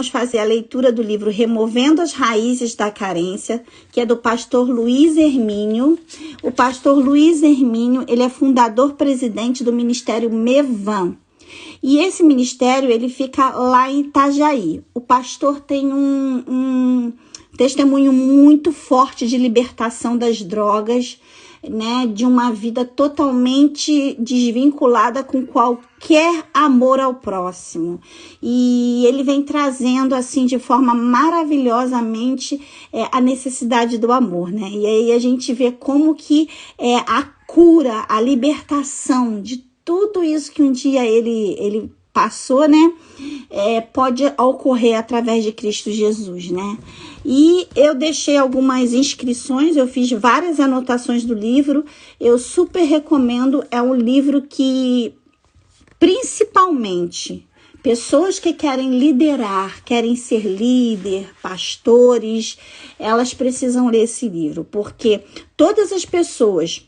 Vamos fazer a leitura do livro Removendo as Raízes da Carência, que é do pastor Luiz Hermínio. O pastor Luiz Hermínio, ele é fundador-presidente do Ministério Mevan. E esse ministério, ele fica lá em Itajaí. O pastor tem um testemunho muito forte de libertação das drogas, né, de uma vida totalmente desvinculada com qualquer amor ao próximo. E ele vem trazendo, assim, de forma maravilhosamente a necessidade do amor, né? E aí a gente vê como que a cura, a libertação de tudo isso que um dia ele passou, né, pode ocorrer através de Cristo Jesus, né? E eu deixei algumas inscrições, eu fiz várias anotações do livro, eu super recomendo, é um livro que, principalmente, pessoas que querem liderar, querem ser líder, pastores, elas precisam ler esse livro, porque todas as pessoas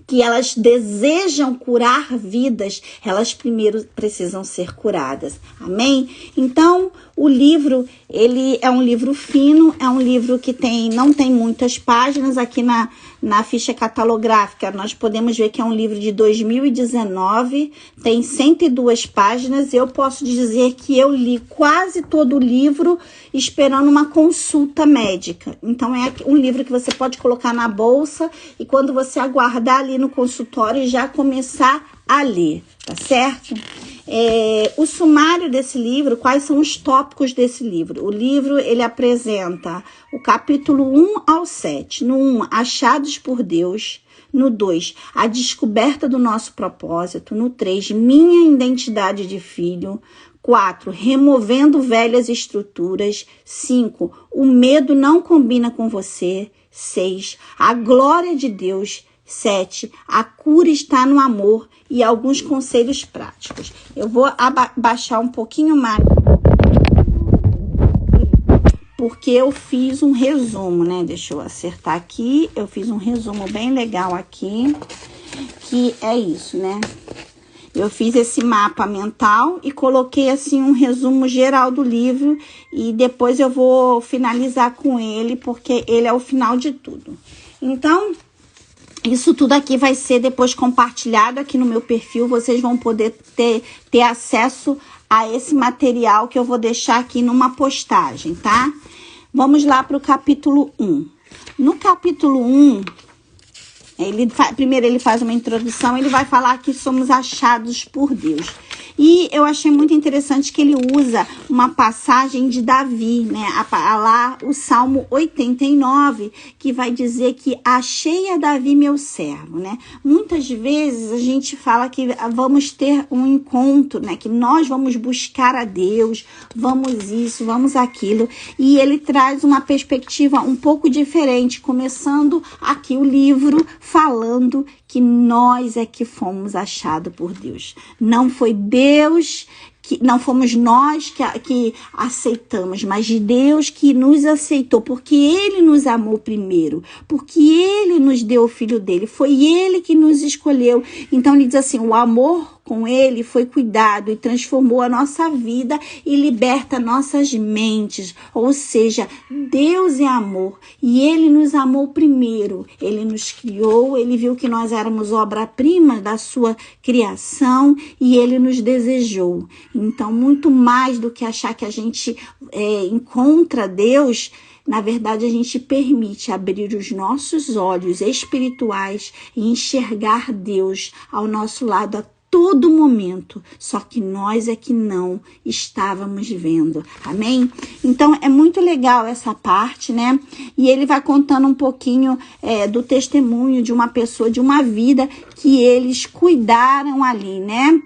que elas desejam curar vidas, elas primeiro precisam ser curadas. Amém? Então, o livro, ele é um livro fino, é um livro que não tem muitas páginas. Aqui na ficha catalográfica, nós podemos ver que é um livro de 2019, tem 102 páginas. Eu posso dizer que eu li quase todo o livro esperando uma consulta médica. Então, é um livro que você pode colocar na bolsa e quando você aguardar ali no consultório já começar a ler, tá certo? O sumário desse livro, quais são os tópicos desse livro? O livro, ele apresenta o capítulo 1 ao 7. No 1, achados por Deus. No 2, a descoberta do nosso propósito. No 3, minha identidade de filho. 4, removendo velhas estruturas. 5, o medo não combina com você. 6, a glória de Deus. 7, a cura está no amor e alguns conselhos práticos. Eu vou abaixar um pouquinho mais, porque eu fiz um resumo, né? Deixa eu acertar aqui. Eu fiz um resumo bem legal aqui, que é isso, né? Eu fiz esse mapa mental e coloquei, assim, um resumo geral do livro e depois eu vou finalizar com ele, porque ele é o final de tudo. Então, isso tudo aqui vai ser depois compartilhado aqui no meu perfil. Vocês vão poder ter acesso a esse material que eu vou deixar aqui numa postagem, tá? Vamos lá para o capítulo 1. No capítulo 1, primeiro ele faz uma introdução, ele vai falar que somos achados por Deus. E eu achei muito interessante que ele usa uma passagem de Davi, né? Lá o Salmo 89, que vai dizer que achei a Davi meu servo, né? Muitas vezes a gente fala que vamos ter um encontro, né? Que nós vamos buscar a Deus, vamos isso, vamos aquilo. E ele traz uma perspectiva um pouco diferente, começando aqui o livro falando que nós é que fomos achados por Deus. Não foi Deus, não fomos nós que aceitamos, mas de Deus que nos aceitou, porque Ele nos amou primeiro, porque Ele nos deu o Filho dele, foi Ele que nos escolheu. Então ele diz assim, o amor com Ele foi cuidado e transformou a nossa vida e liberta nossas mentes. Ou seja, Deus é amor e Ele nos amou primeiro. Ele nos criou, Ele viu que nós éramos obra-prima da sua criação e Ele nos desejou. Então, muito mais do que achar que a gente encontra Deus, na verdade, a gente permite abrir os nossos olhos espirituais e enxergar Deus ao nosso lado a todo momento, só que nós é que não estávamos vendo, amém? Então, é muito legal essa parte, né? E ele vai contando um pouquinho do testemunho de uma pessoa, de uma vida que eles cuidaram ali, né?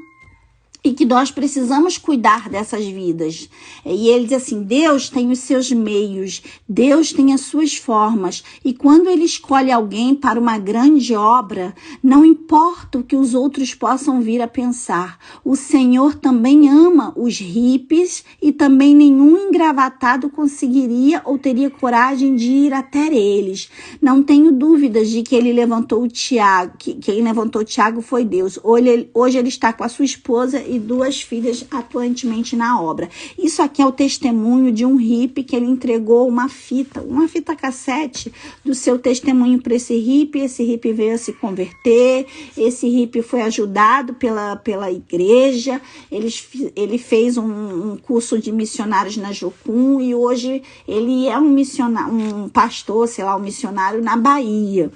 E que nós precisamos cuidar dessas vidas. E ele diz assim, Deus tem os seus meios, Deus tem as suas formas. E quando ele escolhe alguém para uma grande obra, não importa o que os outros possam vir a pensar. O Senhor também ama os hippies e também nenhum engravatado conseguiria ou teria coragem de ir até eles. Não tenho dúvidas de que ele levantou o Tiago, que quem levantou o Tiago foi Deus. Hoje ele está com a sua esposa e 2 filhas atuantemente na obra. Isso aqui é o testemunho de um hippie que ele entregou uma fita cassete do seu testemunho para esse hippie veio a se converter, esse hippie foi ajudado pela igreja, ele fez um curso de missionários na Jocum e hoje ele é um pastor, sei lá, um missionário na Bahia.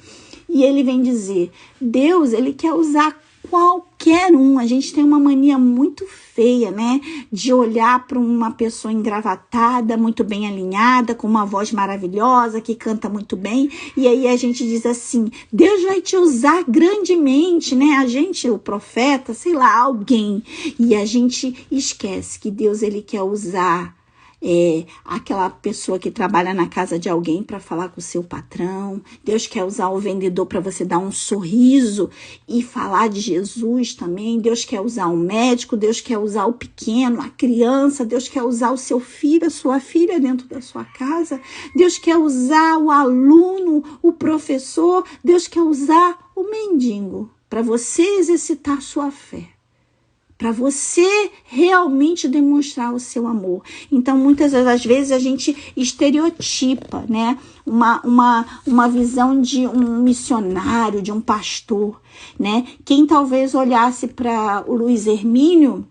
E ele vem dizer, Deus, ele quer usar qualquer um. A gente tem uma mania muito feia, né? De olhar para uma pessoa engravatada, muito bem alinhada, com uma voz maravilhosa, que canta muito bem. E aí a gente diz assim, Deus vai te usar grandemente, né? A gente, o profeta, sei lá, alguém. E a gente esquece que Deus, ele quer usar aquela pessoa que trabalha na casa de alguém para falar com o seu patrão. Deus quer usar o vendedor para você dar um sorriso e falar de Jesus também. Deus quer usar o médico, Deus quer usar o pequeno, a criança, Deus quer usar o seu filho, a sua filha dentro da sua casa. Deus quer usar o aluno, o professor, Deus quer usar o mendigo para você exercitar a sua fé, para você realmente demonstrar o seu amor. Então, muitas das vezes a gente estereotipa, né, uma visão de um missionário, de um pastor, né? Quem talvez olhasse para o Luiz Hermínio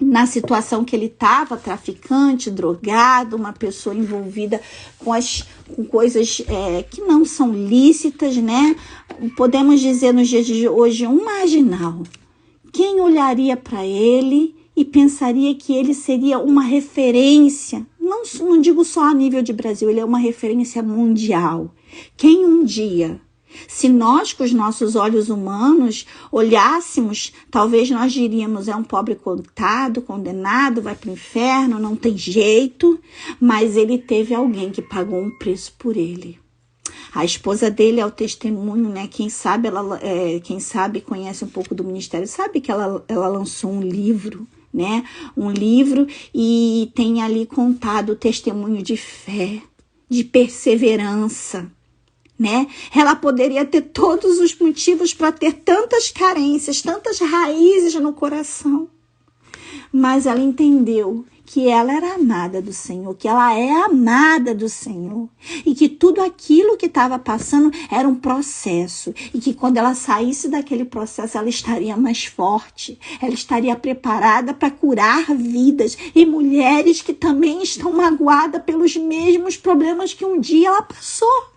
na situação que ele estava, traficante, drogado, uma pessoa envolvida com coisas que não são lícitas, né? Podemos dizer nos dias de hoje um marginal. Quem olharia para ele e pensaria que ele seria uma referência, não digo só a nível de Brasil, ele é uma referência mundial. Quem um dia, se nós com os nossos olhos humanos olhássemos, talvez nós diríamos, é um pobre coitado, condenado, vai para o inferno, não tem jeito, mas ele teve alguém que pagou um preço por ele. A esposa dele é o testemunho, né? Quem sabe conhece um pouco do ministério, sabe que ela lançou um livro, né? Um livro e tem ali contado o testemunho de fé, de perseverança, né? Ela poderia ter todos os motivos para ter tantas carências, tantas raízes no coração, mas ela entendeu que ela era amada do Senhor, que ela é amada do Senhor e que tudo aquilo que estava passando era um processo e que quando ela saísse daquele processo ela estaria mais forte, ela estaria preparada para curar vidas e mulheres que também estão magoadas pelos mesmos problemas que um dia ela passou.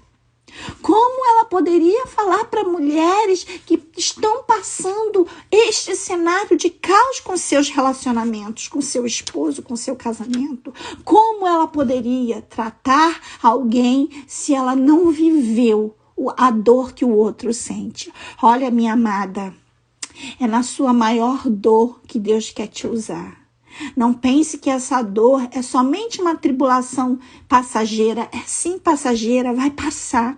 Como ela poderia falar para mulheres que estão passando este cenário de caos com seus relacionamentos, com seu esposo, com seu casamento? Como ela poderia tratar alguém se ela não viveu a dor que o outro sente? Olha, minha amada, é na sua maior dor que Deus quer te usar. Não pense que essa dor é somente uma tribulação passageira. É sim passageira, vai passar.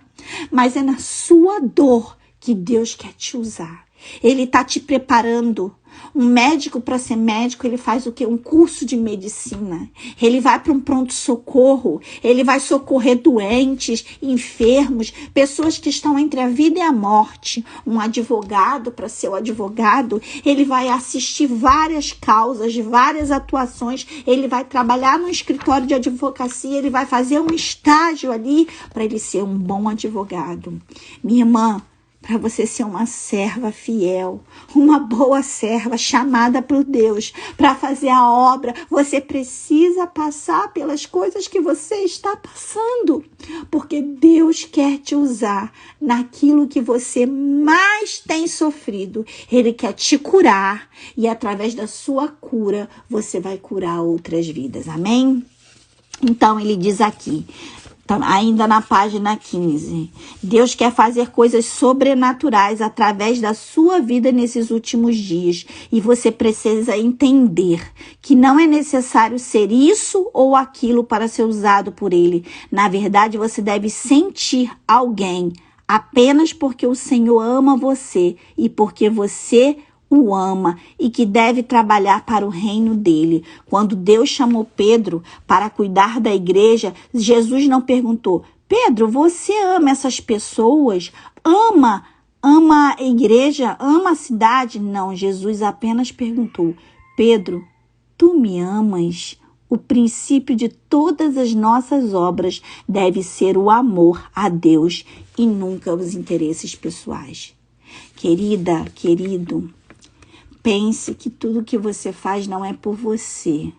Mas é na sua dor que Deus quer te usar. Ele está te preparando. Um médico, para ser médico, ele faz o quê? Um curso de medicina. Ele vai para um pronto-socorro. Ele vai socorrer doentes, enfermos, pessoas que estão entre a vida e a morte. Um advogado, para ser o advogado, ele vai assistir várias causas, várias atuações. Ele vai trabalhar no escritório de advocacia. Ele vai fazer um estágio ali para ele ser um bom advogado. Minha irmã, para você ser uma serva fiel, uma boa serva chamada por Deus para fazer a obra, você precisa passar pelas coisas que você está passando, porque Deus quer te usar naquilo que você mais tem sofrido. Ele quer te curar e através da sua cura você vai curar outras vidas. Amém? Então ele diz aqui, ainda na página 15, Deus quer fazer coisas sobrenaturais através da sua vida nesses últimos dias. E você precisa entender que não é necessário ser isso ou aquilo para ser usado por Ele. Na verdade, você deve sentir alguém apenas porque o Senhor ama você e porque você o ama e que deve trabalhar para o reino dele. Quando Deus chamou Pedro para cuidar da igreja, Jesus não perguntou: Pedro, você ama essas pessoas? Ama a igreja? Ama a cidade? Não, Jesus apenas perguntou: Pedro, tu me amas? O princípio de todas as nossas obras deve ser o amor a Deus e nunca os interesses pessoais. Querida, querido, pense que tudo que você faz não é por você.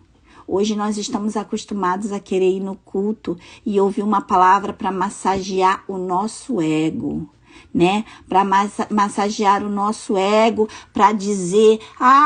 Hoje nós estamos acostumados a querer ir no culto e ouvir uma palavra para massagear o nosso ego, né? Para massagear o nosso ego, para dizer,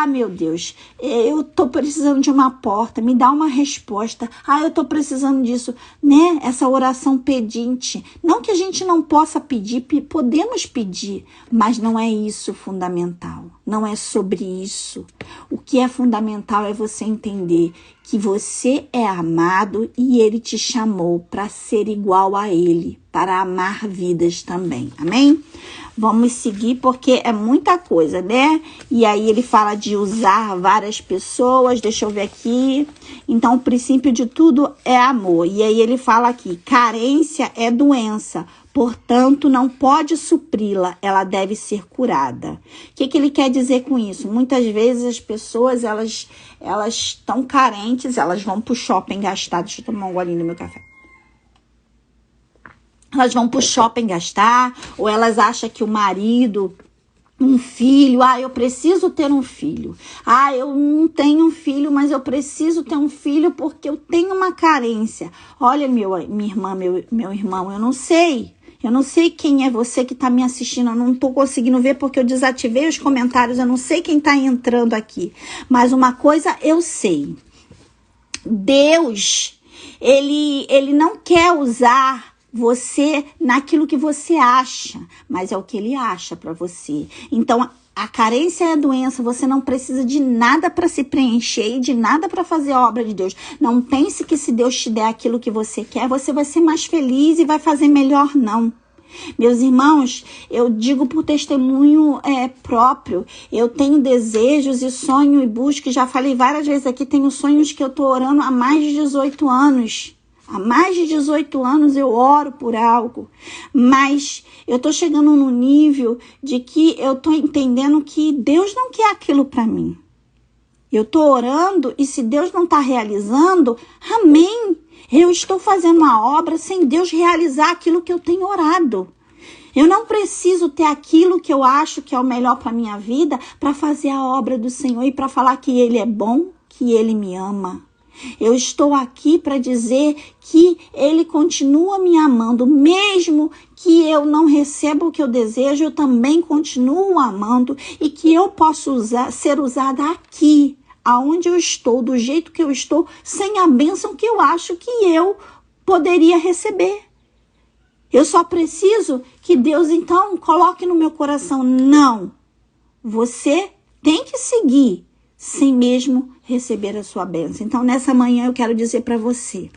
meu Deus, eu tô precisando de uma porta, me dá uma resposta, eu tô precisando disso, né? Essa oração pedinte, não que a gente não possa pedir, podemos pedir, mas não é isso fundamental, não é sobre isso. O que é fundamental é você entender que você é amado e ele te chamou para ser igual a ele, para amar vidas também, amém? Vamos seguir porque é muita coisa, né? E aí ele fala de usar várias pessoas, deixa eu ver aqui. Então, o princípio de tudo é amor. E aí ele fala aqui, carência é doença, portanto, não pode supri-la, ela deve ser curada. O que ele quer dizer com isso? Muitas vezes as pessoas, elas estão carentes, elas vão pro shopping gastar. Deixa eu tomar um golinho do meu café. Elas vão pro shopping gastar, ou elas acham que o marido, um filho, eu preciso ter um filho. Eu não tenho um filho, mas eu preciso ter um filho porque eu tenho uma carência. Olha, minha irmã, meu irmão, eu não sei. Eu não sei quem é você que está me assistindo, eu não estou conseguindo ver porque eu desativei os comentários, eu não sei quem está entrando aqui. Mas uma coisa eu sei. Deus, ele não quer usar você naquilo que você acha, mas é o que ele acha para você. Então, a carência é a doença, você não precisa de nada para se preencher e de nada para fazer a obra de Deus. Não pense que se Deus te der aquilo que você quer, você vai ser mais feliz e vai fazer melhor, não. Meus irmãos, eu digo por testemunho próprio, eu tenho desejos e sonho e busco, já falei várias vezes aqui, tenho sonhos que eu estou orando há mais de 18 anos. Há mais de 18 anos eu oro por algo, mas eu estou chegando num nível de que eu estou entendendo que Deus não quer aquilo para mim. Eu estou orando e se Deus não está realizando, amém. Eu estou fazendo uma obra sem Deus realizar aquilo que eu tenho orado. Eu não preciso ter aquilo que eu acho que é o melhor para a minha vida para fazer a obra do Senhor e para falar que Ele é bom, que Ele me ama. Eu estou aqui para dizer que Ele continua me amando, mesmo que eu não receba o que eu desejo, eu também continuo amando e que eu posso ser usada aqui, aonde eu estou, do jeito que eu estou, sem a bênção que eu acho que eu poderia receber. Eu só preciso que Deus, então, coloque no meu coração, não, você tem que seguir sem mesmo receber a sua bênção. Então, nessa manhã eu quero dizer para você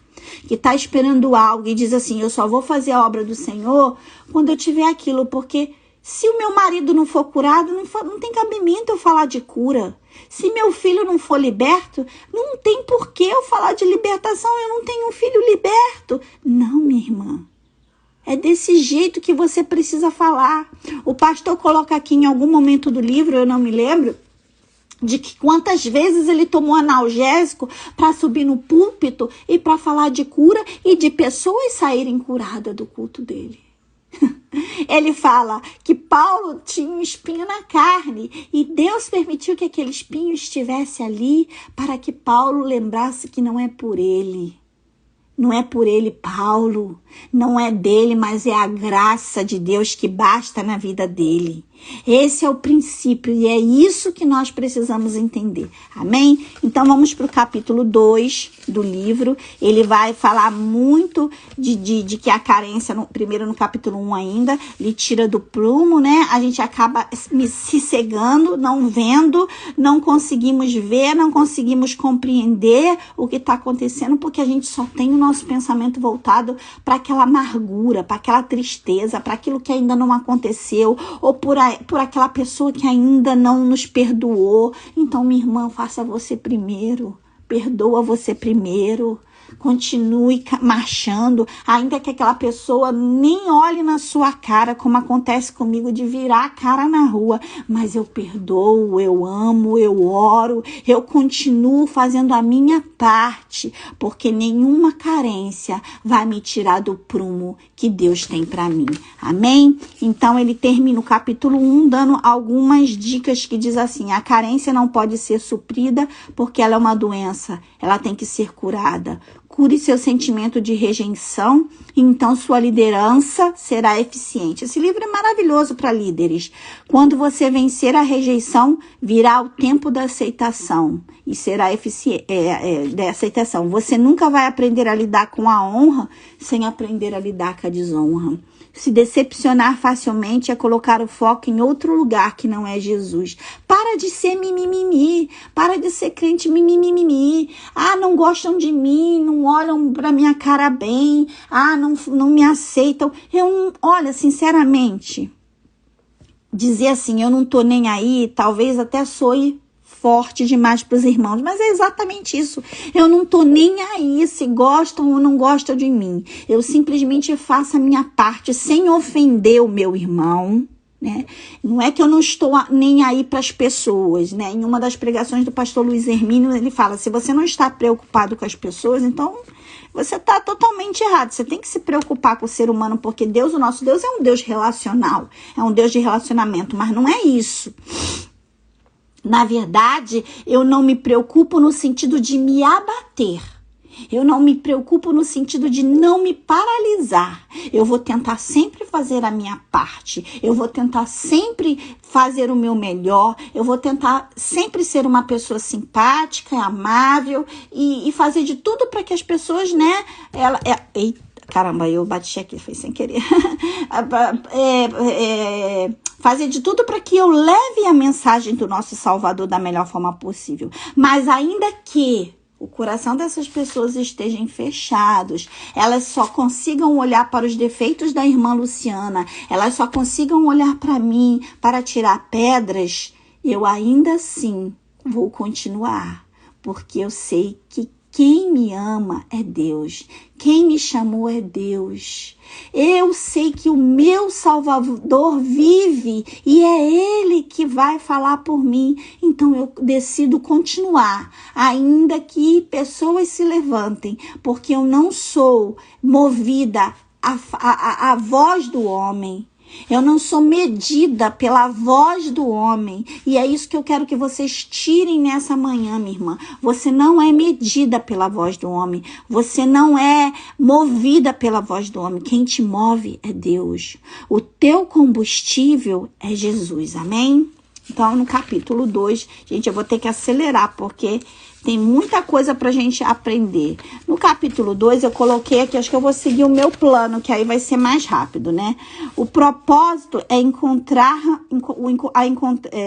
que está esperando algo e diz assim, eu só vou fazer a obra do Senhor quando eu tiver aquilo, porque se o meu marido não for curado, não tem cabimento eu falar de cura. Se meu filho não for liberto, não tem por que eu falar de libertação, eu não tenho um filho liberto. Não, minha irmã. É desse jeito que você precisa falar. O pastor coloca aqui em algum momento do livro, eu não me lembro, de que quantas vezes ele tomou analgésico para subir no púlpito e para falar de cura e de pessoas saírem curadas do culto dele. Ele fala que Paulo tinha um espinho na carne e Deus permitiu que aquele espinho estivesse ali para que Paulo lembrasse que não é por ele. Não é por ele, Paulo, não é dele, mas é a graça de Deus que basta na vida dele. Esse é o princípio e é isso que nós precisamos entender, amém? Então vamos para o capítulo 2 do livro, ele vai falar muito de que a carência, primeiro no capítulo 1 ainda, ele tira do prumo, né? A gente acaba se cegando, não vendo, não conseguimos ver, não conseguimos compreender o que está acontecendo, porque a gente só tem o nosso pensamento voltado para aquela amargura, para aquela tristeza, para aquilo que ainda não aconteceu, ou por aquela pessoa que ainda não nos perdoou. Então, minha irmã, faça você primeiro, perdoa você primeiro, continue marchando, ainda que aquela pessoa nem olhe na sua cara, como acontece comigo de virar a cara na rua, mas eu perdoo, eu amo, eu oro, eu continuo fazendo a minha parte, porque nenhuma carência vai me tirar do prumo que Deus tem para mim. Amém? Então ele termina o capítulo 1 dando algumas dicas que diz assim: a carência não pode ser suprida porque ela é uma doença, ela tem que ser curada. Cure seu sentimento de rejeição, então sua liderança será eficiente. Esse livro é maravilhoso para líderes. Quando você vencer a rejeição, virá o tempo da aceitação e será eficiente, da aceitação. Você nunca vai aprender a lidar com a honra sem aprender a lidar com a desonra. Se decepcionar facilmente é colocar o foco em outro lugar que não é Jesus. Para de ser mimimi, para de ser crente mimimi. Ah, não gostam de mim, não olham pra minha cara bem, não me aceitam. Olha, sinceramente, dizer assim, eu não tô nem aí, talvez até soe forte demais para os irmãos, mas é exatamente isso. Eu não tô nem aí se gostam ou não gostam de mim. Eu simplesmente faço a minha parte sem ofender o meu irmão, né? Não é que eu não estou nem aí para as pessoas, né? Em uma das pregações do pastor Luiz Hermínio, ele fala: se você não está preocupado com as pessoas, então você está totalmente errado. Você tem que se preocupar com o ser humano, porque Deus, o nosso Deus, é um Deus relacional, é um Deus de relacionamento, mas não é isso. Na verdade, eu não me preocupo no sentido de me abater. Eu não me preocupo no sentido de não me paralisar. Eu vou tentar sempre fazer a minha parte. Eu vou tentar sempre fazer o meu melhor. Eu vou tentar sempre ser uma pessoa simpática, amável e fazer de tudo para que as pessoas, né? Eita, caramba, eu bati aqui, foi sem querer. Fazer de tudo para que eu leve a mensagem do nosso Salvador da melhor forma possível. Mas ainda que o coração dessas pessoas estejam fechados, elas só consigam olhar para os defeitos da irmã Luciana, elas só consigam olhar para mim para tirar pedras, eu ainda assim vou continuar, porque eu sei que quem me ama é Deus. Quem me chamou é Deus. Eu sei que o meu Salvador vive e é Ele que vai falar por mim. Então eu decido continuar, ainda que pessoas se levantem, porque eu não sou movida à voz do homem. Eu não sou medida pela voz do homem. E é isso que eu quero que vocês tirem nessa manhã, minha irmã. Você não é medida pela voz do homem. Você não é movida pela voz do homem. Quem te move é Deus. O teu combustível é Jesus. Amém? Então, no capítulo 2, gente, eu vou ter que acelerar, porque tem muita coisa pra gente aprender. No capítulo 2, eu coloquei aqui, acho que eu vou seguir o meu plano, que aí vai ser mais rápido, né? O propósito é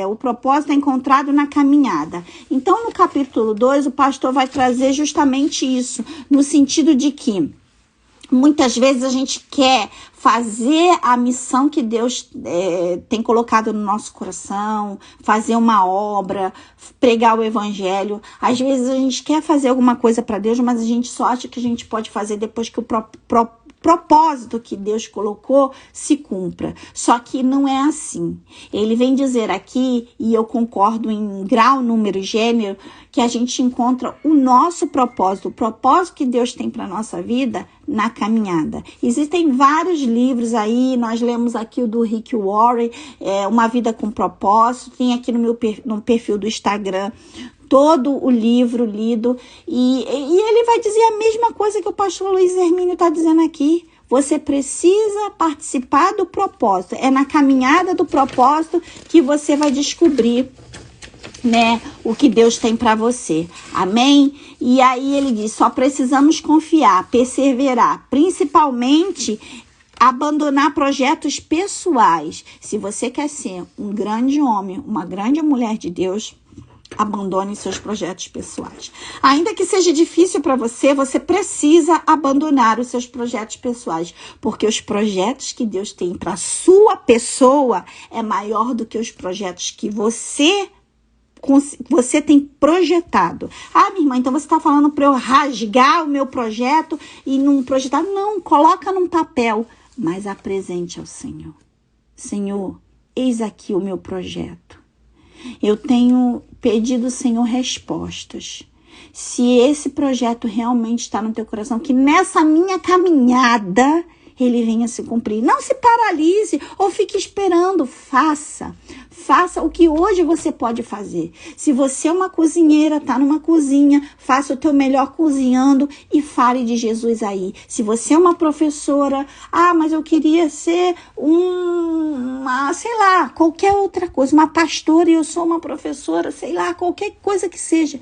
o propósito é encontrado na caminhada. Então, no capítulo 2, o pastor vai trazer justamente isso, no sentido de que muitas vezes a gente quer fazer a missão que Deus tem colocado no nosso coração, fazer uma obra, pregar o evangelho. Às vezes a gente quer fazer alguma coisa para Deus, mas a gente só acha que a gente pode fazer depois que o propósito que Deus colocou se cumpra. Só que não é assim. Ele vem dizer aqui, e eu concordo em grau, número e gênero, que a gente encontra o nosso propósito, o propósito que Deus tem para a nossa vida na caminhada. Existem vários livros aí, nós lemos aqui o do Rick Warren, Uma Vida com Propósito, tem aqui no perfil do Instagram todo o livro lido, e ele vai dizer a mesma coisa que o pastor Luiz Hermínio está dizendo aqui. Você precisa participar do propósito. É na caminhada do propósito que você vai descobrir, né, o que Deus tem para você. Amém? E aí ele diz, só precisamos confiar, perseverar, principalmente abandonar projetos pessoais. Se você quer ser um grande homem, uma grande mulher de Deus, abandone seus projetos pessoais. Ainda que seja difícil para você, você precisa abandonar os seus projetos pessoais, porque os projetos que Deus tem para sua pessoa é maior do que os projetos que você você tem projetado. Ah, minha irmã, então você está falando para eu rasgar o meu projeto e não projetar? Não, coloca num papel, mas apresente ao Senhor. Senhor, eis aqui o meu projeto. Eu tenho pedido ao Senhor respostas. Se esse projeto realmente está no teu coração, que nessa minha caminhada ele venha se cumprir. Não se paralise ou fique esperando. Faça o que hoje você pode fazer. Se você é uma cozinheira, está numa cozinha, faça o teu melhor cozinhando e fale de Jesus aí. Se você é uma professora, mas eu queria ser sei lá, qualquer outra coisa, uma pastora e eu sou uma professora, sei lá, qualquer coisa que seja.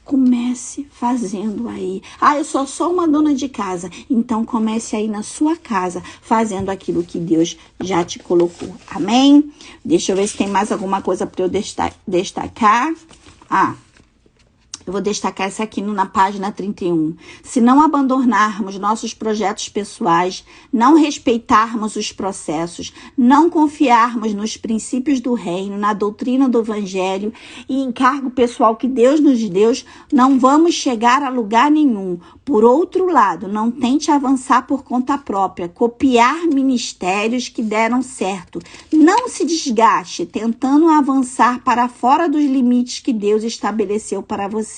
Comece fazendo aí. Eu só sou uma dona de casa. Então comece aí na sua casa, fazendo aquilo que Deus já te colocou. Amém? Deixa eu ver se tem mais alguma coisa para eu destacar. Eu vou destacar essa aqui na página 31. Se não abandonarmos nossos projetos pessoais, não respeitarmos os processos, não confiarmos nos princípios do reino, na doutrina do evangelho e encargo pessoal que Deus nos deu, não vamos chegar a lugar nenhum. Por outro lado, não tente avançar por conta própria, copiar ministérios que deram certo. Não se desgaste tentando avançar para fora dos limites que Deus estabeleceu para você.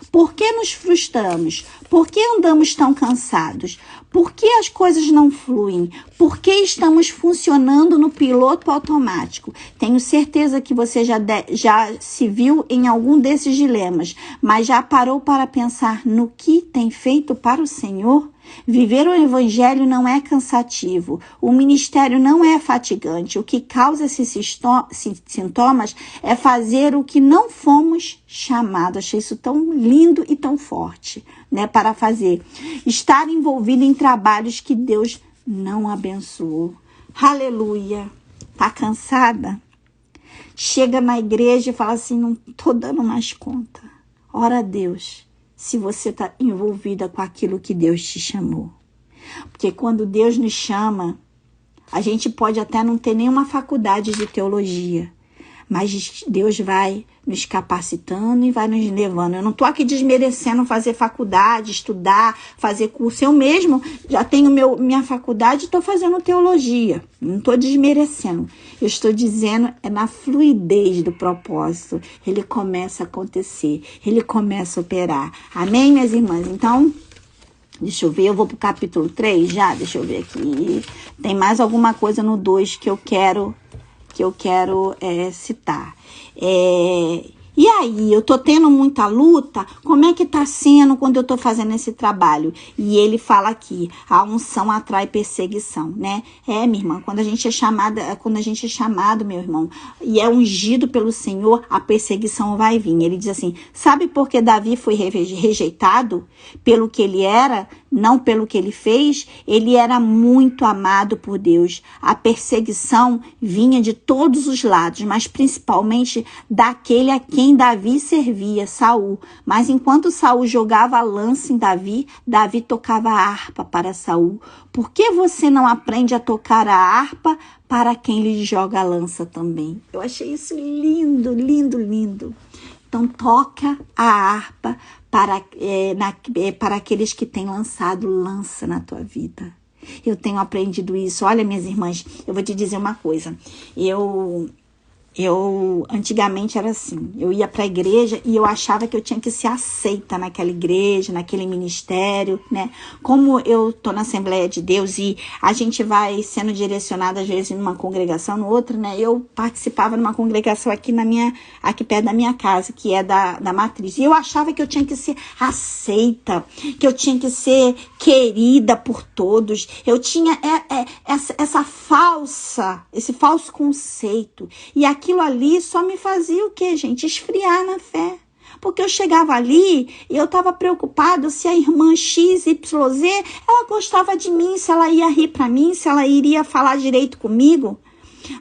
Por que nos frustramos? Por que andamos tão cansados? Por que as coisas não fluem? Por que estamos funcionando no piloto automático? Tenho certeza que você já se viu em algum desses dilemas, mas já parou para pensar no que tem feito para o Senhor? Viver o evangelho não é cansativo, o ministério não é fatigante. O que causa esses sintomas é fazer o que não fomos chamados. Achei isso tão lindo e tão forte, né, para fazer. Estar envolvido em trabalhos que Deus não abençoou. Aleluia. Tá cansada? Chega na igreja e fala assim, não tô dando mais conta. Ora a Deus. Se você está envolvida com aquilo que Deus te chamou. Porque quando Deus nos chama, a gente pode até não ter nenhuma faculdade de teologia, mas Deus vai nos capacitando e vai nos levando. Eu não estou aqui desmerecendo fazer faculdade, estudar, fazer curso. Eu mesmo já tenho minha faculdade e estou fazendo teologia. Não estou desmerecendo. Eu estou dizendo na fluidez do propósito. Ele começa a acontecer. Ele começa a operar. Amém, minhas irmãs? Então, deixa eu ver. Eu vou para o capítulo 3 já. Deixa eu ver aqui. Tem mais alguma coisa no 2 que eu quero citar. E aí, eu tô tendo muita luta, como é que tá sendo quando eu tô fazendo esse trabalho? E ele fala aqui, a unção atrai perseguição, né? Minha irmã, quando a gente é chamado, meu irmão, e é ungido pelo Senhor, a perseguição vai vir. Ele diz assim, sabe por que Davi foi rejeitado? Pelo que ele era, não pelo que ele fez? Ele era muito amado por Deus. A perseguição vinha de todos os lados, mas principalmente daquele a quem Davi servia, Saul. Mas enquanto Saul jogava a lança em Davi, Davi tocava a harpa para Saul. Por que você não aprende a tocar a harpa para quem lhe joga a lança também? Eu achei isso lindo, lindo, lindo. Então toca a harpa para aqueles que têm lançado lança na tua vida. Eu tenho aprendido isso. Olha, minhas irmãs, eu vou te dizer uma coisa. Eu antigamente era assim, eu ia para a igreja e eu achava que eu tinha que ser aceita naquela igreja, naquele ministério, né? Como eu tô na Assembleia de Deus e a gente vai sendo direcionada às vezes numa congregação, no outra, né? Eu participava numa congregação aqui perto da minha casa, que é da Matriz. E eu achava que eu tinha que ser aceita, que eu tinha que ser querida por todos. Eu tinha esse falso conceito. E aquilo ali só me fazia o quê, gente? Esfriar na fé. Porque eu chegava ali e eu estava preocupada se a irmã XYZ, ela gostava de mim, se ela ia rir para mim, se ela iria falar direito comigo.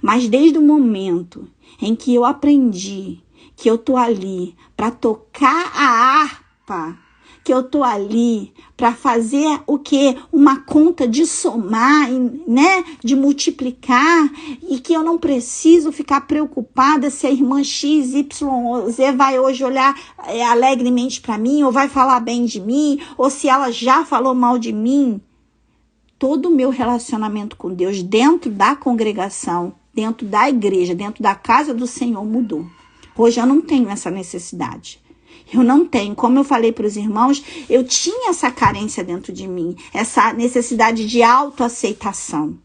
Mas desde o momento em que eu aprendi que eu tô ali para tocar a harpa, que eu tô ali para fazer o quê? Uma conta de somar, né? De multiplicar, e que eu não preciso ficar preocupada se a irmã X, Y ou Z vai hoje olhar alegremente para mim, ou vai falar bem de mim, ou se ela já falou mal de mim. Todo o meu relacionamento com Deus dentro da congregação, dentro da igreja, dentro da casa do Senhor mudou. Hoje eu não tenho essa necessidade. Eu não tenho. Como eu falei para os irmãos, eu tinha essa carência dentro de mim, essa necessidade de autoaceitação.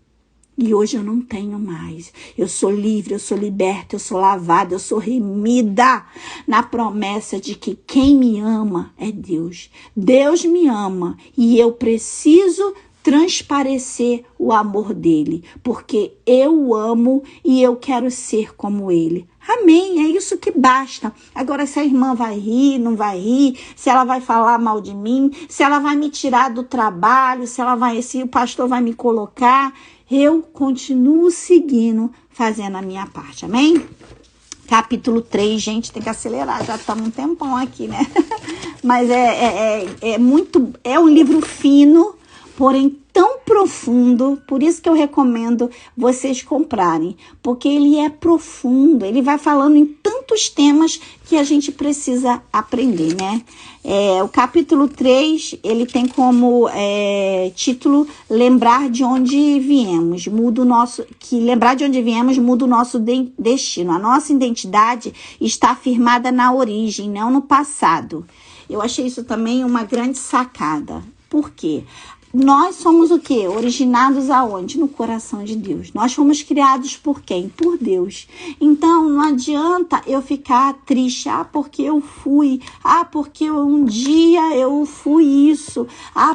E hoje eu não tenho mais. Eu sou livre, eu sou liberta, eu sou lavada, eu sou remida na promessa de que quem me ama é Deus. Deus me ama e eu preciso transparecer o amor dele, porque eu o amo e eu quero ser como ele. Amém, é isso que basta. Agora, se a irmã vai rir, não vai rir, se ela vai falar mal de mim, se ela vai me tirar do trabalho, se o pastor vai me colocar, eu continuo seguindo, fazendo a minha parte. Amém? Capítulo 3, gente, tem que acelerar, já estamos um tempão aqui, né? Mas é um livro fino, porém tão profundo, por isso que eu recomendo vocês comprarem, porque ele é profundo, ele vai falando em tantos temas que a gente precisa aprender, né? O capítulo 3, ele tem como título Lembrar de onde viemos, lembrar de onde viemos muda o nosso destino. A nossa identidade está firmada na origem, não no passado. Eu achei isso também uma grande sacada. Por quê? Nós somos o quê? Originados aonde? No coração de Deus. Nós fomos criados por quem? Por Deus. Então, não adianta eu ficar triste. Porque eu fui. Porque um dia eu fui isso.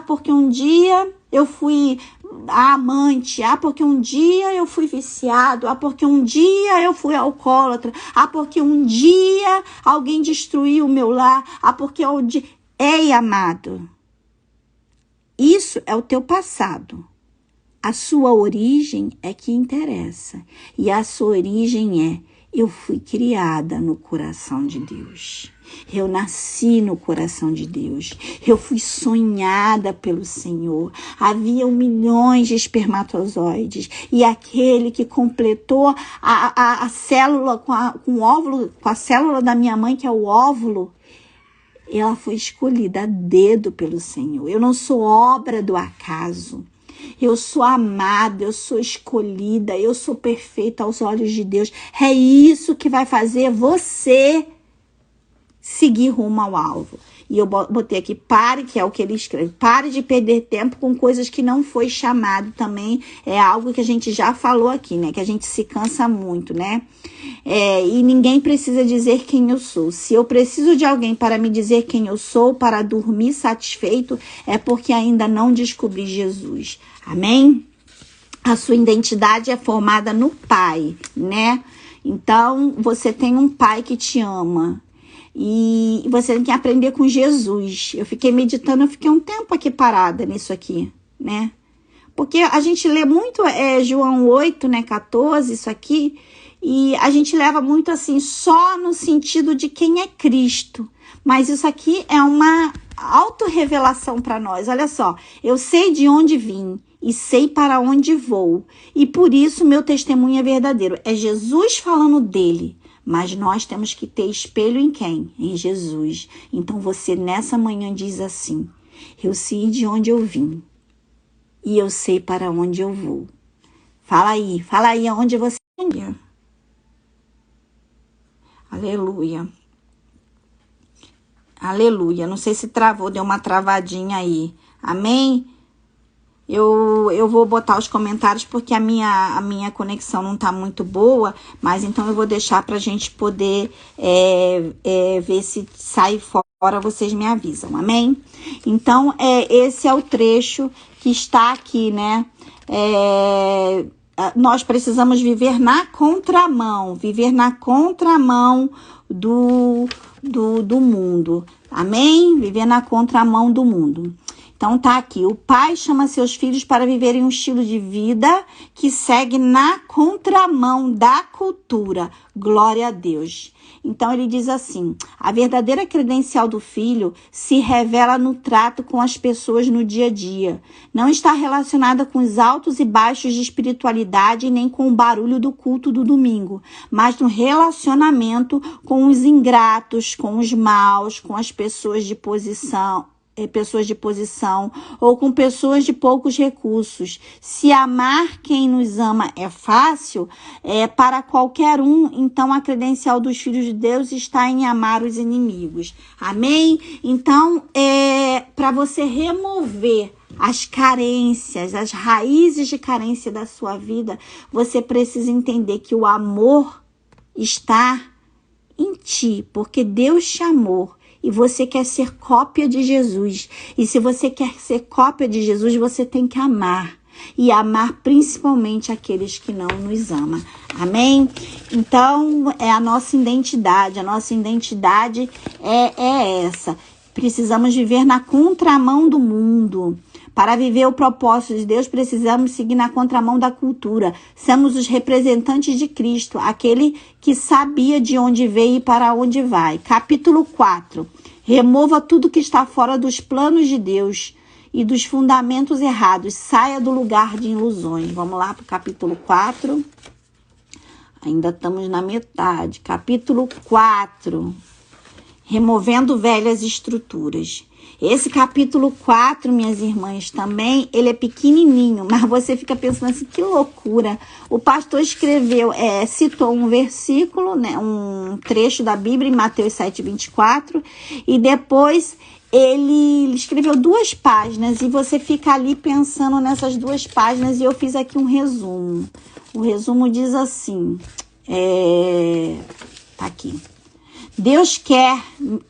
Porque um dia eu fui amante. Porque um dia eu fui viciado. Porque um dia eu fui alcoólatra. Porque um dia alguém destruiu o meu lar. Porque um dia... Ei, amado. Isso é o teu passado. A sua origem é que interessa. E a sua origem eu fui criada no coração de Deus. Eu nasci no coração de Deus. Eu fui sonhada pelo Senhor. Havia milhões de espermatozoides. E aquele que completou a célula com o óvulo, com a célula da minha mãe, que é o óvulo, ela foi escolhida a dedo pelo Senhor. Eu não sou obra do acaso. Eu sou amada, eu sou escolhida, eu sou perfeita aos olhos de Deus. É isso que vai fazer você seguir rumo ao alvo. E eu botei aqui, pare, que é o que ele escreve. Pare de perder tempo com coisas que não foi chamado também. É algo que a gente já falou aqui, né? Que a gente se cansa muito, né? E ninguém precisa dizer quem eu sou. Se eu preciso de alguém para me dizer quem eu sou, para dormir satisfeito, é porque ainda não descobri Jesus. Amém? A sua identidade é formada no Pai, né? Então, você tem um Pai que te ama. E você tem que aprender com Jesus. Eu fiquei meditando, eu fiquei um tempo aqui parada nisso aqui, né? Porque a gente lê muito João 8, né, 14, isso aqui, e a gente leva muito assim, só no sentido de quem é Cristo. Mas isso aqui é uma autorrevelação para nós. Olha só, eu sei de onde vim e sei para onde vou. E por isso meu testemunho é verdadeiro. É Jesus falando dele. Mas nós temos que ter espelho em quem? Em Jesus. Então você nessa manhã diz assim: eu sei de onde eu vim e eu sei para onde eu vou. Fala aí aonde você ia. Aleluia. Aleluia. Não sei se travou, deu uma travadinha aí. Amém? Eu vou botar os comentários porque a minha conexão não tá muito boa, mas então eu vou deixar pra gente poder ver se sai fora, vocês me avisam, amém? Então, esse é o trecho que está aqui, né? Nós precisamos viver na contramão do mundo, amém? Viver na contramão do mundo. Então tá aqui, o pai chama seus filhos para viverem um estilo de vida que segue na contramão da cultura. Glória a Deus. Então ele diz assim, a verdadeira credencial do filho se revela no trato com as pessoas no dia a dia. Não está relacionada com os altos e baixos de espiritualidade nem com o barulho do culto do domingo, mas no relacionamento com os ingratos, com os maus, com as pessoas de posição ou com pessoas de poucos recursos. Se amar quem nos ama é fácil, para qualquer um, então a credencial dos filhos de Deus está em amar os inimigos. Amém? Então, para você remover as carências, as raízes de carência da sua vida, você precisa entender que o amor está em ti, porque Deus te amou. E você quer ser cópia de Jesus. E se você quer ser cópia de Jesus, você tem que amar. E amar principalmente aqueles que não nos amam. Amém? Então, é a nossa identidade. A nossa identidade é essa. Precisamos viver na contramão do mundo. Para viver o propósito de Deus, precisamos seguir na contramão da cultura. Somos os representantes de Cristo, aquele que sabia de onde veio e para onde vai. Capítulo 4. Remova tudo que está fora dos planos de Deus e dos fundamentos errados. Saia do lugar de ilusões. Vamos lá para o capítulo 4. Ainda estamos na metade. Capítulo 4. Removendo velhas estruturas. Esse capítulo 4, minhas irmãs, também, ele é pequenininho, mas você fica pensando assim, que loucura. O pastor escreveu, citou um versículo, né, um trecho da Bíblia em Mateus 7:24, e depois ele escreveu 2 páginas, e você fica ali pensando nessas 2 páginas, e eu fiz aqui um resumo. O resumo diz assim, tá aqui. Deus quer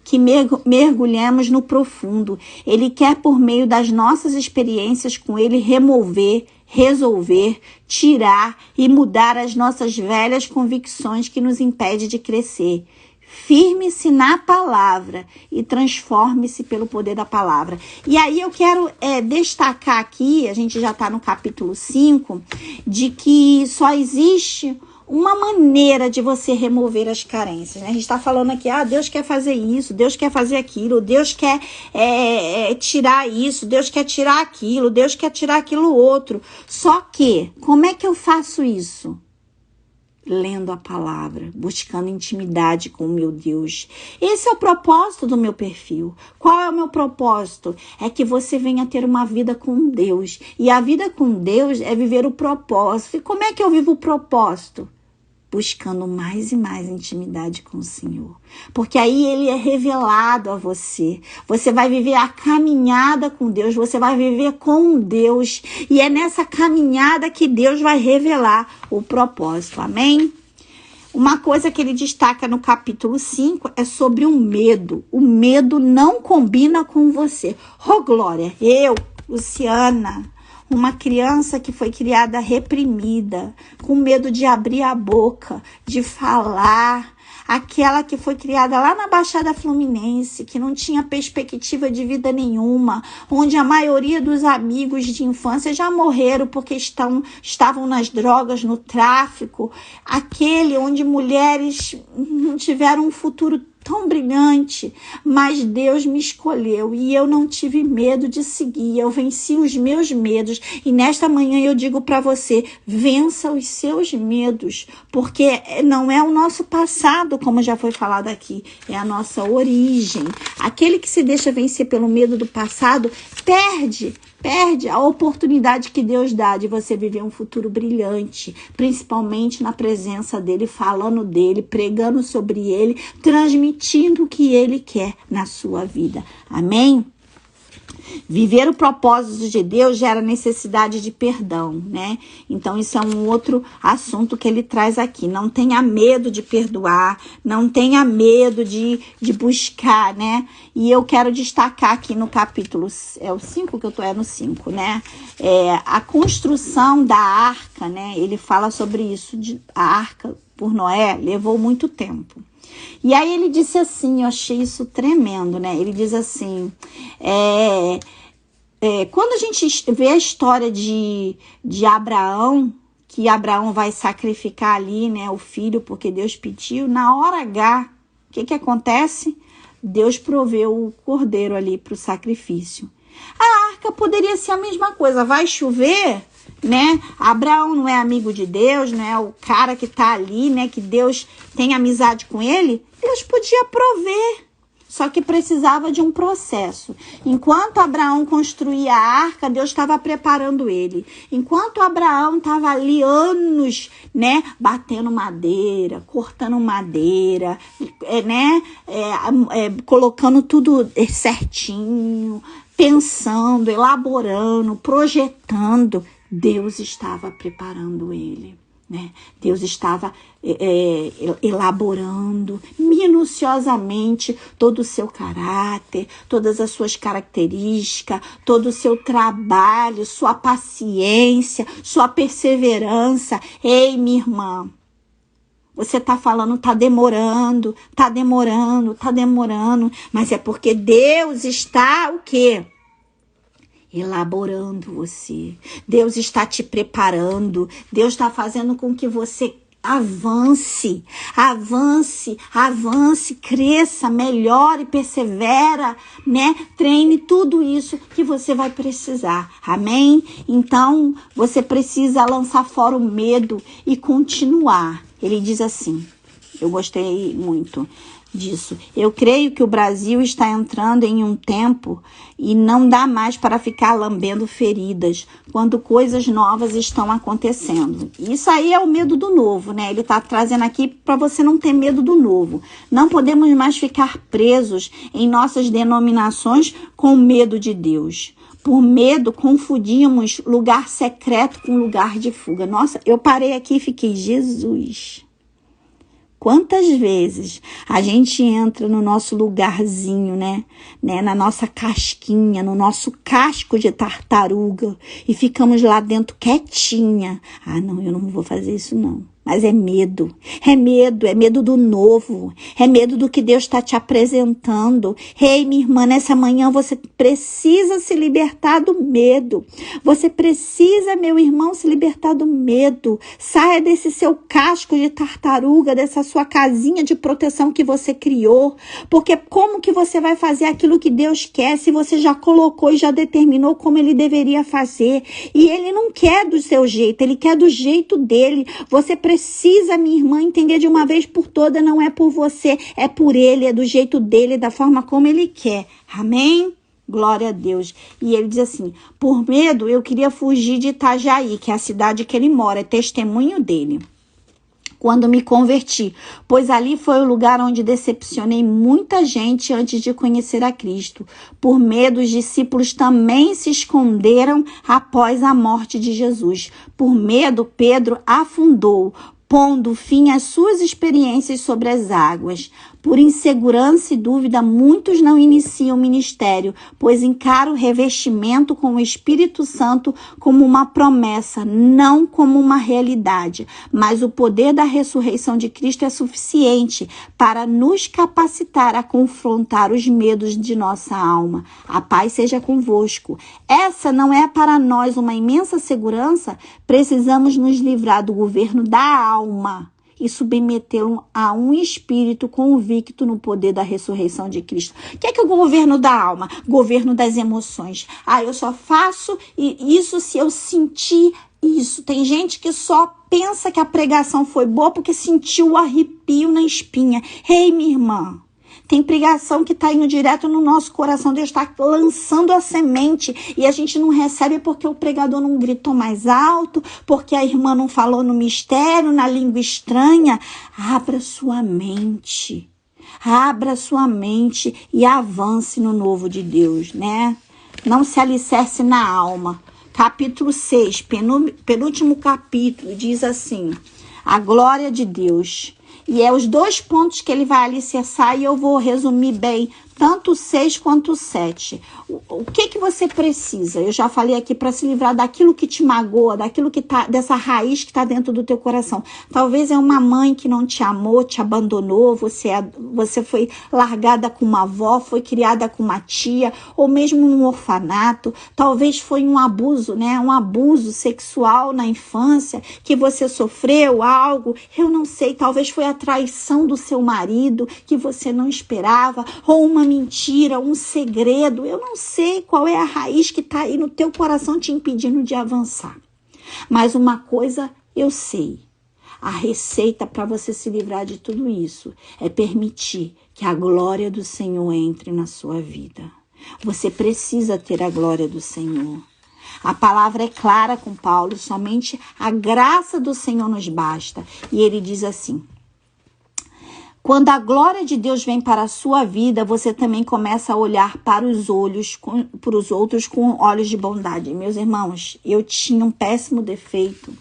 que mergulhemos no profundo. Ele quer, por meio das nossas experiências com Ele, remover, resolver, tirar e mudar as nossas velhas convicções que nos impedem de crescer. Firme-se na palavra e transforme-se pelo poder da palavra. E aí eu quero destacar aqui, a gente já está no capítulo 5, de que só existe uma maneira de você remover as carências, né? A gente está falando aqui, Deus quer fazer isso, Deus quer fazer aquilo, Deus quer tirar isso, Deus quer tirar aquilo, Deus quer tirar aquilo outro. Só que, como é que eu faço isso? Lendo a palavra, buscando intimidade com o meu Deus. Esse é o propósito do meu perfil. Qual é o meu propósito? É que você venha ter uma vida com Deus. E a vida com Deus é viver o propósito. E como é que eu vivo o propósito? Buscando mais e mais intimidade com o Senhor. Porque aí Ele é revelado a você. Você vai viver a caminhada com Deus. Você vai viver com Deus. E é nessa caminhada que Deus vai revelar o propósito. Amém? Uma coisa que ele destaca no capítulo 5 é sobre o medo. O medo não combina com você. Oh, glória! Eu, Luciana, uma criança que foi criada reprimida, com medo de abrir a boca, de falar. Aquela que foi criada lá na Baixada Fluminense, que não tinha perspectiva de vida nenhuma, onde a maioria dos amigos de infância já morreram porque estavam nas drogas, no tráfico. Aquele onde mulheres não tiveram um futuro tão brilhante, mas Deus me escolheu e eu não tive medo de seguir, eu venci os meus medos e nesta manhã eu digo para você, vença os seus medos, porque não é o nosso passado, como já foi falado aqui, é a nossa origem. Aquele que se deixa vencer pelo medo do passado, perde a oportunidade que Deus dá de você viver um futuro brilhante, principalmente na presença dele, falando dele, pregando sobre ele, transmitindo o que ele quer na sua vida. Amém? Viver o propósito de Deus gera necessidade de perdão, né? Então, isso é um outro assunto que ele traz aqui. Não tenha medo de perdoar, não tenha medo de buscar, né? E eu quero destacar aqui no capítulo, o 5 que eu tô, no 5, né? A construção da arca, né? Ele fala sobre isso, a arca por Noé levou muito tempo. E aí ele disse assim, eu achei isso tremendo, né? Ele diz assim, quando a gente vê a história de Abraão, que Abraão vai sacrificar ali, né, o filho, porque Deus pediu, na hora H, o que acontece? Deus proveu o cordeiro ali para o sacrifício. A arca poderia ser a mesma coisa, vai chover, né? Abraão não é amigo de Deus, né? O cara que tá ali, né? Que Deus tem amizade com ele, Deus podia prover. Só que precisava de um processo. Enquanto Abraão construía a arca, Deus estava preparando ele. Enquanto Abraão estava ali anos, né, batendo madeira, cortando madeira, né, colocando tudo certinho, pensando, elaborando, projetando, Deus estava preparando ele. Né? Deus estava elaborando minuciosamente todo o seu caráter, todas as suas características, todo o seu trabalho, sua paciência, sua perseverança. Ei, minha irmã, você tá falando, tá demorando, mas é porque Deus está o quê? Elaborando você. Deus está te preparando. Deus está fazendo com que você avance, cresça, melhore, persevera, né? Treine tudo isso que você vai precisar. Amém? Então, você precisa lançar fora o medo e continuar. Ele diz assim, eu gostei muito disso. Eu creio que o Brasil está entrando em um tempo e não dá mais para ficar lambendo feridas quando coisas novas estão acontecendo. Isso aí é o medo do novo, né? Ele está trazendo aqui para você não ter medo do novo. Não podemos mais ficar presos em nossas denominações com medo de Deus. Por medo, confundimos lugar secreto com lugar de fuga. Nossa, eu parei aqui e fiquei, Jesus... Quantas vezes a gente entra no nosso lugarzinho, né? Na nossa casquinha, no nosso casco de tartaruga e ficamos lá dentro quietinha. Ah, não, eu não vou fazer isso não. Mas é medo do novo, é medo do que Deus está te apresentando. Ei, minha irmã, nessa manhã você precisa se libertar do medo. Você precisa, meu irmão, se libertar do medo. Saia desse seu casco de tartaruga, dessa sua casinha de proteção que você criou. Porque como que você vai fazer aquilo que Deus quer se você já colocou e já determinou como Ele deveria fazer? E Ele não quer do seu jeito, Ele quer do jeito dele. Você precisa, minha irmã, entender de uma vez por todas, não é por você, é por Ele, é do jeito dele, da forma como Ele quer. Amém? Glória a Deus. E ele diz assim, por medo eu queria fugir de Itajaí, que é a cidade que ele mora, é testemunho dele. Quando me converti, pois ali foi o lugar onde decepcionei muita gente antes de conhecer a Cristo. Por medo, os discípulos também se esconderam após a morte de Jesus. Por medo, Pedro afundou, pondo fim às suas experiências sobre as águas. Por insegurança e dúvida, muitos não iniciam o ministério, pois encaram o revestimento com o Espírito Santo como uma promessa, não como uma realidade. Mas o poder da ressurreição de Cristo é suficiente para nos capacitar a confrontar os medos de nossa alma. A paz seja convosco. Essa não é para nós uma imensa segurança? Precisamos nos livrar do governo da alma e submetê-lo a um espírito convicto no poder da ressurreição de Cristo. O que é o governo da alma? Governo das emoções. Ah, eu só faço isso se eu sentir isso. Tem gente que só pensa que a pregação foi boa porque sentiu o arrepio na espinha. Ei, minha irmã, tem pregação que está indo direto no nosso coração. Deus está lançando a semente e a gente não recebe porque o pregador não gritou mais alto, porque a irmã não falou no mistério, na língua estranha. Abra sua mente e avance no novo de Deus, né? Não se alicerce na alma. Capítulo 6, penúltimo capítulo, diz assim, a glória de Deus. E é os dois pontos que ele vai alicerçar e eu vou resumir bem, tanto o 6 quanto o 7. O que que você precisa? Eu já falei aqui, para se livrar daquilo que te magoa, daquilo que tá, dessa raiz que está dentro do teu coração. Talvez é uma mãe que não te amou, te abandonou, você foi largada com uma avó, foi criada com uma tia, ou mesmo num orfanato. Talvez foi um abuso, né? Um abuso sexual na infância, que você sofreu algo, eu não sei, talvez foi a traição do seu marido, que você não esperava, ou uma mentira, um segredo. Eu não sei qual é a raiz que está aí no teu coração te impedindo de avançar. Mas uma coisa eu sei, a receita para você se livrar de tudo isso é permitir que a glória do Senhor entre na sua vida. Você precisa ter a glória do Senhor. A palavra é clara com Paulo, somente a graça do Senhor nos basta. E ele diz assim: quando a glória de Deus vem para a sua vida, você também começa a olhar para os outros com olhos de bondade. Meus irmãos, eu tinha um péssimo defeito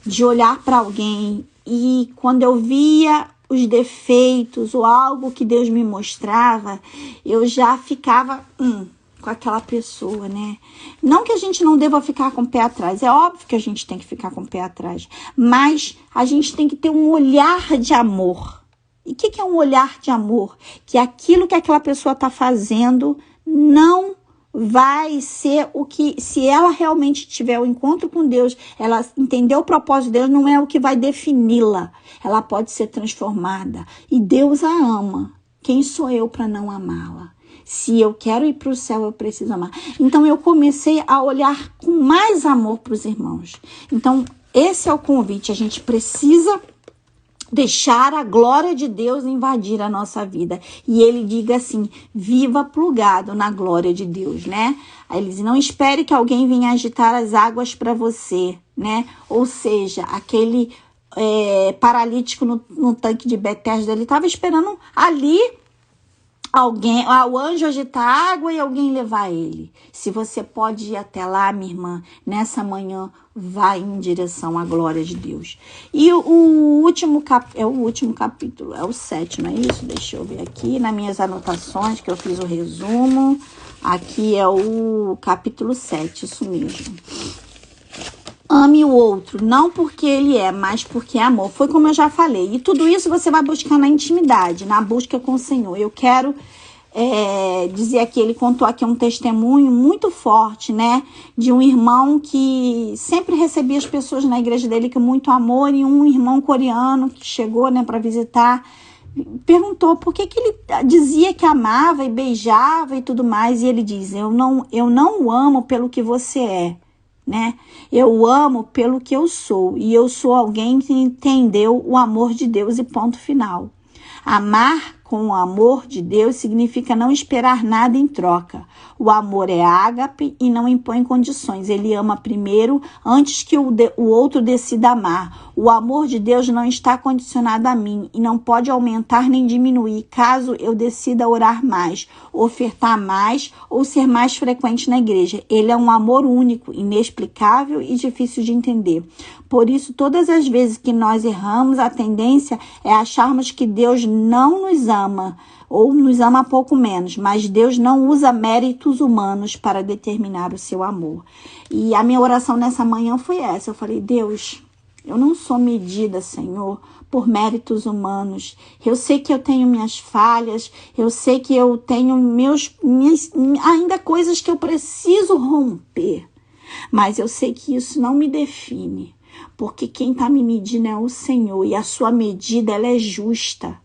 de olhar para alguém e quando eu via os defeitos ou algo que Deus me mostrava, eu já ficava com aquela pessoa, né? Não que a gente não deva ficar com o pé atrás, é óbvio que a gente tem que ficar com o pé atrás, mas a gente tem que ter um olhar de amor. E o que é um olhar de amor? Que aquilo que aquela pessoa está fazendo não vai ser o que, se ela realmente tiver o encontro com Deus, ela entender o propósito de Deus, não é o que vai defini-la. Ela pode ser transformada. E Deus a ama. Quem sou eu para não amá-la? Se eu quero ir para o céu, eu preciso amar. Então, eu comecei a olhar com mais amor para os irmãos. Então, esse é o convite. A gente precisa deixar a glória de Deus invadir a nossa vida. E ele diga assim, viva plugado na glória de Deus, né? Aí ele diz, não espere que alguém venha agitar as águas para você, né? Ou seja, aquele paralítico no tanque de Betesda, ele estava esperando ali alguém, o anjo agitar a água e alguém levar ele. Se você pode ir até lá, minha irmã, nessa manhã, vai em direção à glória de Deus. E o último capítulo, é o 7, não é isso? Deixa eu ver aqui nas minhas anotações, que eu fiz o resumo. Aqui é o capítulo 7, isso mesmo. Ame o outro, não porque ele é, mas porque é amor. Foi como eu já falei. E tudo isso você vai buscar na intimidade, na busca com o Senhor. Eu quero dizer aqui, ele contou aqui um testemunho muito forte, né? De um irmão que sempre recebia as pessoas na igreja dele com muito amor. E um irmão coreano que chegou, né, para visitar, perguntou por que ele dizia que amava e beijava e tudo mais. E ele diz, eu não o amo pelo que você é, né? Eu amo pelo que eu sou, e eu sou alguém que entendeu o amor de Deus e ponto final. Amar com o amor de Deus significa não esperar nada em troca. O amor é ágape e não impõe condições. Ele ama primeiro antes que o outro decida amar. O amor de Deus não está condicionado a mim e não pode aumentar nem diminuir caso eu decida orar mais, ofertar mais ou ser mais frequente na igreja. Ele é um amor único, inexplicável e difícil de entender. Por isso, todas as vezes que nós erramos, a tendência é acharmos que Deus não nos ama ou nos ama pouco menos, mas Deus não usa méritos humanos para determinar o seu amor. E a minha oração nessa manhã foi essa. Eu falei, Deus, eu não sou medida, Senhor, por méritos humanos. Eu sei que eu tenho minhas falhas, eu sei que eu tenho ainda coisas que eu preciso romper, mas eu sei que isso não me define, porque quem está me medindo é o Senhor, e a sua medida, ela é justa.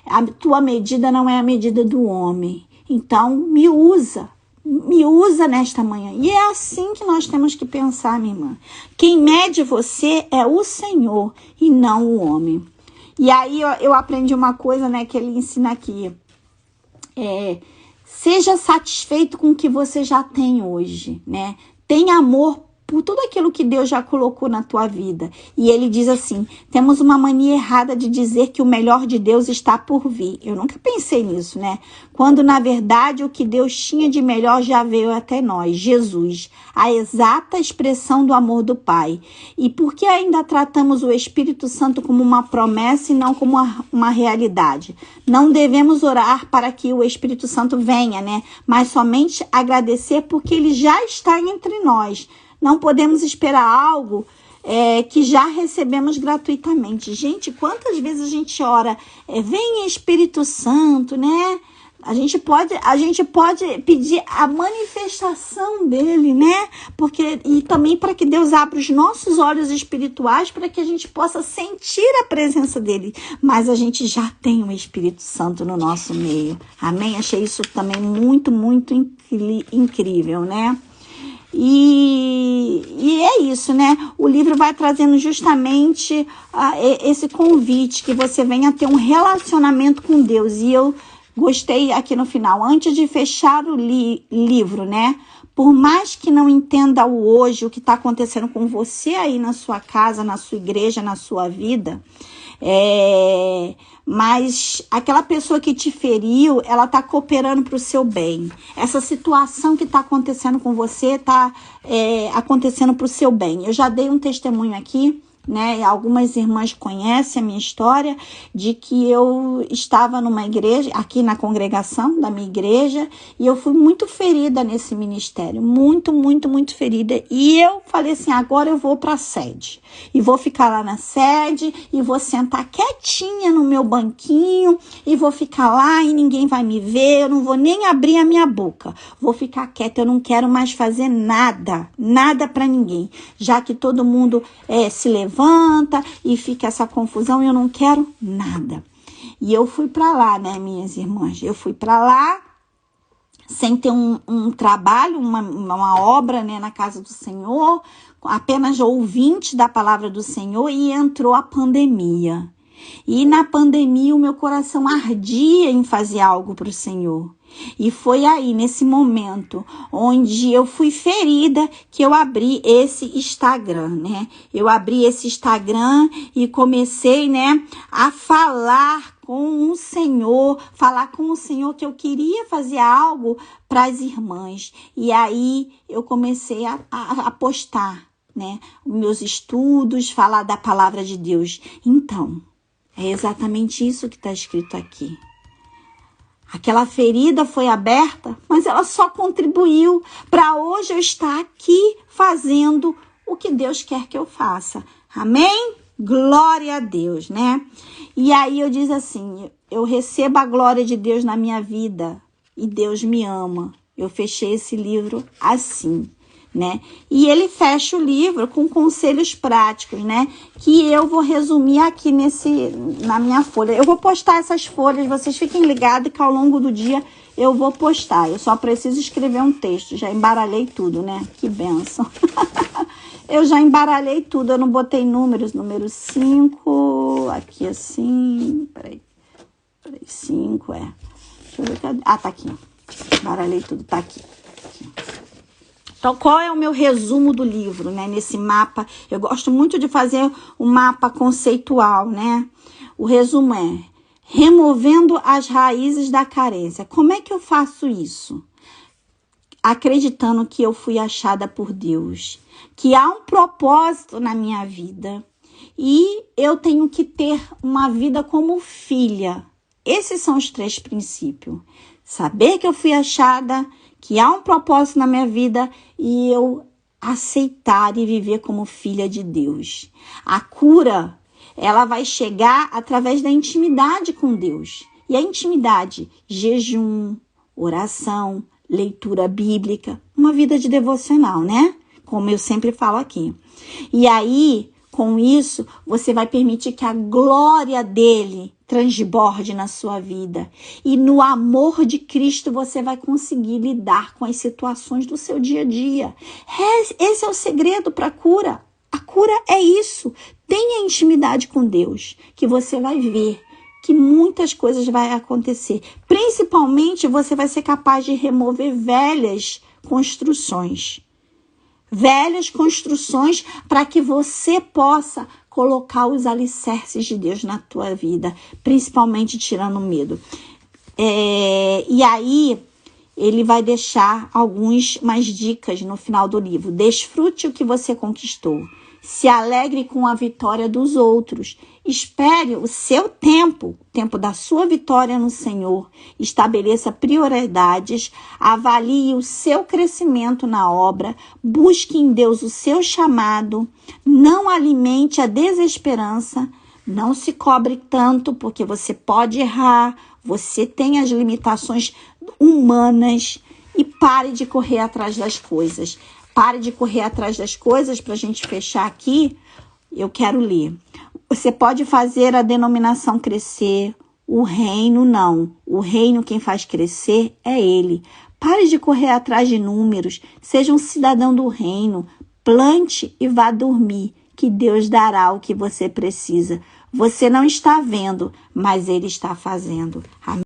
A tua medida não é a medida do homem. Então, me usa nesta manhã. E é assim que nós temos que pensar, minha irmã. Quem mede você é o Senhor e não o homem. E aí eu aprendi uma coisa, né, que ele ensina aqui. Seja satisfeito com o que você já tem hoje, né? Tenha amor por tudo aquilo que Deus já colocou na tua vida. E ele diz assim, temos uma mania errada de dizer que o melhor de Deus está por vir. Eu nunca pensei nisso, né? Quando, na verdade, o que Deus tinha de melhor já veio até nós, Jesus, a exata expressão do amor do Pai. E por que ainda tratamos o Espírito Santo como uma promessa e não como uma realidade? Não devemos orar para que o Espírito Santo venha, né? Mas somente agradecer porque ele já está entre nós. Não podemos esperar algo que já recebemos gratuitamente. Gente, quantas vezes a gente ora, vem Espírito Santo, né? A gente pode pedir a manifestação dele, né? E também para que Deus abra os nossos olhos espirituais para que a gente possa sentir a presença dele. Mas a gente já tem o Espírito Santo no nosso meio. Amém? Achei isso também muito, muito incrível, né? E é isso, né? O livro vai trazendo justamente esse convite que você venha ter um relacionamento com Deus. E eu gostei aqui no final, antes de fechar o livro, né? Por mais que não entenda o hoje, o que está acontecendo com você aí na sua casa, na sua igreja, na sua vida, mas aquela pessoa que te feriu, ela está cooperando para o seu bem. Essa situação que está acontecendo com você está acontecendo para o seu bem. Eu já dei um testemunho aqui, né? Algumas irmãs conhecem a minha história de que eu estava numa igreja, aqui na congregação da minha igreja, e eu fui muito ferida nesse ministério, muito, muito, muito ferida. E eu falei assim, agora eu vou para a sede, e vou ficar lá na sede, e vou sentar quietinha no meu banquinho, e vou ficar lá e ninguém vai me ver, eu não vou nem abrir a minha boca, vou ficar quieta, eu não quero mais fazer nada para ninguém, já que todo mundo se levanta e fica essa confusão, eu não quero nada. E eu fui para lá, né, minhas irmãs? Eu fui para lá sem ter um trabalho, uma obra, né, na casa do Senhor, apenas ouvinte da palavra do Senhor, e entrou a pandemia. E na pandemia o meu coração ardia em fazer algo para o Senhor. E foi aí, nesse momento, onde eu fui ferida, que eu abri esse Instagram, né? Eu abri esse Instagram e comecei, né, a falar com o Senhor que eu queria fazer algo para as irmãs. E aí eu comecei a postar, né, meus estudos, falar da palavra de Deus. Então, é exatamente isso que está escrito aqui. Aquela ferida foi aberta, mas ela só contribuiu para hoje eu estar aqui fazendo o que Deus quer que eu faça. Amém? Glória a Deus, né? E aí eu diz assim, eu recebo a glória de Deus na minha vida e Deus me ama. Eu fechei esse livro assim, né? E ele fecha o livro com conselhos práticos, né? Que eu vou resumir aqui na minha folha. Eu vou postar essas folhas, vocês fiquem ligados que ao longo do dia eu vou postar. Eu só preciso escrever um texto. Já embaralhei tudo, né? Que bênção. Eu já embaralhei tudo, eu não botei números. Número 5, aqui assim, peraí, 5, Deixa eu ver, cadê? Ah, tá aqui. Embaralhei tudo, tá aqui. Então, qual é o meu resumo do livro, né? Nesse mapa, eu gosto muito de fazer um mapa conceitual, né? O resumo é removendo as raízes da carência. Como é que eu faço isso? Acreditando que eu fui achada por Deus, que há um propósito na minha vida e eu tenho que ter uma vida como filha. Esses são os 3 princípios. Saber que eu fui achada, que há um propósito na minha vida e eu aceitar e viver como filha de Deus. A cura, ela vai chegar através da intimidade com Deus. E a intimidade, jejum, oração, leitura bíblica, uma vida de devocional, né? Como eu sempre falo aqui. E aí, com isso, você vai permitir que a glória dele transborde na sua vida. E no amor de Cristo você vai conseguir lidar com as situações do seu dia a dia. Esse é o segredo para a cura. A cura é isso. Tenha intimidade com Deus, que você vai ver que muitas coisas vão acontecer. Principalmente você vai ser capaz de remover velhas construções. velhas construções, para que você possa colocar os alicerces de Deus na tua vida, principalmente tirando o medo. E aí, ele vai deixar mais dicas no final do livro. Desfrute o que você conquistou. Se alegre com a vitória dos outros. Espere o seu tempo, o tempo da sua vitória no Senhor. Estabeleça prioridades, avalie o seu crescimento na obra, busque em Deus o seu chamado, não alimente a desesperança, não se cobre tanto, porque você pode errar, você tem as limitações humanas, e pare de correr atrás das coisas. Pare de correr atrás das coisas. Para a gente fechar aqui, eu quero ler. Você pode fazer a denominação crescer, o reino não. O reino quem faz crescer é ele. Pare de correr atrás de números, seja um cidadão do reino, plante e vá dormir, que Deus dará o que você precisa. Você não está vendo, mas ele está fazendo. Amém.